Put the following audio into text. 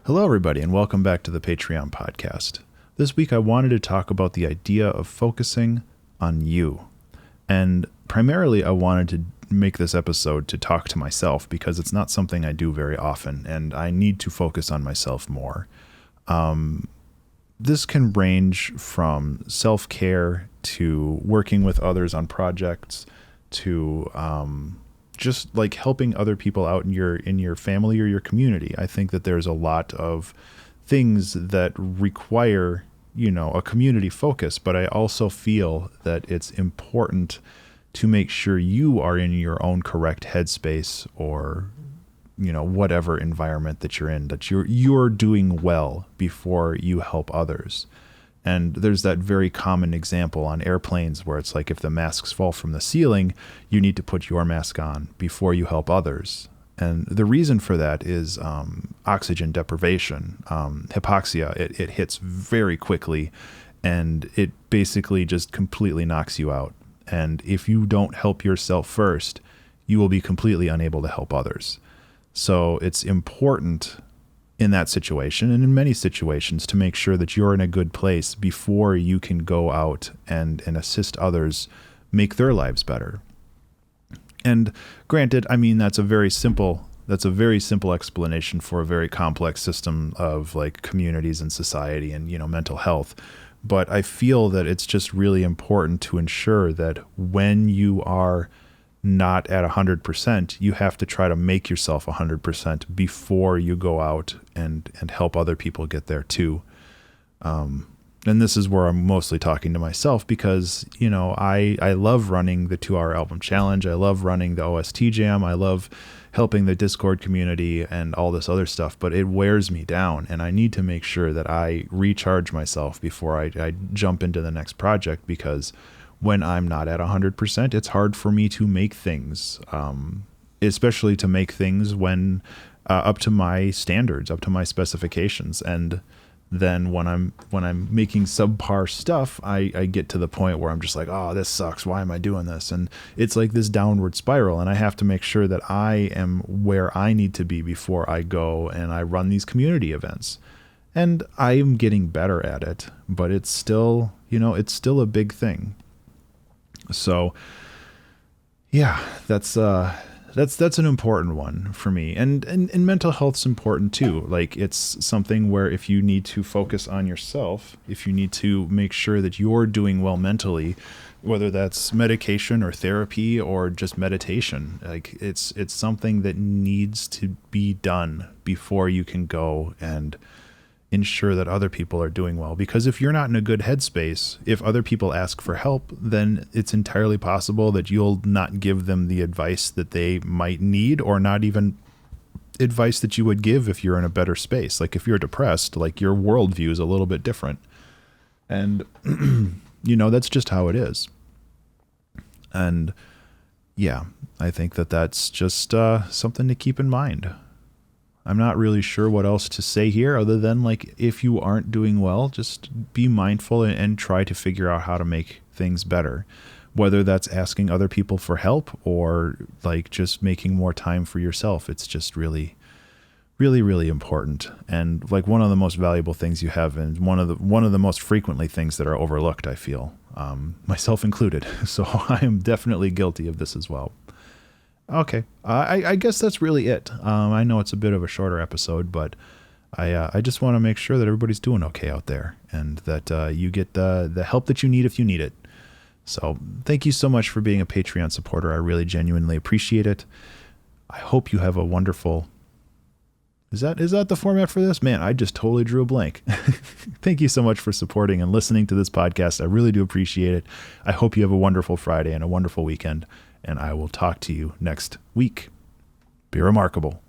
Hello, everybody, and welcome back to the Patreon podcast. This week, I wanted to talk about the idea of focusing on you. And primarily, I wanted to make this episode to talk to myself because it's not something I do very often, and I need to focus on myself more. This can range from self-care to working with others on projects to just like helping other people out in your family or your community. I think that there's a lot of things that require, a community focus, but I also feel that it's important to make sure you are in your own correct headspace or, whatever environment that you're in, that you're doing well before you help others. And there's that very common example on airplanes where it's like if the masks fall from the ceiling, you need to put your mask on before you help others. And the reason for that is oxygen deprivation, hypoxia. It hits very quickly, and it basically just completely knocks you out. And if you don't help yourself first, you will be completely unable to help others. So it's important in that situation and in many situations to make sure that you're in a good place before you can go out and assist others make their lives better. And granted, that's a very simple explanation for a very complex system of like communities and society and, mental health. But I feel that it's just really important to ensure that when you are not at 100%, you have to try to make yourself 100% before you go out and help other people get there too. And this is where I'm mostly talking to myself because, I love running the 2-hour album challenge. I love running the OST jam. I love helping the Discord community and all this other stuff, but it wears me down and I need to make sure that I recharge myself before I jump into the next project, because when I'm not at 100%, it's hard for me to make things, especially to make things when up to my standards, up to my specifications. And then when I'm making subpar stuff, I get to the point where I'm just like, oh, this sucks. Why am I doing this? And it's like this downward spiral. And I have to make sure that I am where I need to be before I go and I run these community events. And I am getting better at it, but it's still, it's still a big thing. So yeah, that's an important one for me. And mental health's important too. Like it's something where if you need to focus on yourself, if you need to make sure that you're doing well mentally, whether that's medication or therapy or just meditation, like it's something that needs to be done before you can go and ensure that other people are doing well. Because if you're not in a good headspace, if other people ask for help, then it's entirely possible that you'll not give them the advice that they might need, or not even advice that you would give if you're in a better space. Like if you're depressed, like your worldview is a little bit different. And, that's just how it is. And yeah, I think that that's just something to keep in mind. I'm not really sure what else to say here other than like, if you aren't doing well, just be mindful and try to figure out how to make things better, whether that's asking other people for help or like just making more time for yourself. It's just really, really, really important. And like one of the most valuable things you have, and one of the most frequently things that are overlooked, I feel, myself included. So I am definitely guilty of this as well. Okay. I guess that's really it. I know it's a bit of a shorter episode, but I just want to make sure that everybody's doing okay out there and that you get the help that you need if you need it. So thank you so much for being a Patreon supporter. I really genuinely appreciate it. I hope you have a wonderful... Is that the format for this? Man, I just totally drew a blank. Thank you so much for supporting and listening to this podcast. I really do appreciate it. I hope you have a wonderful Friday and a wonderful weekend. And I will talk to you next week. Be remarkable.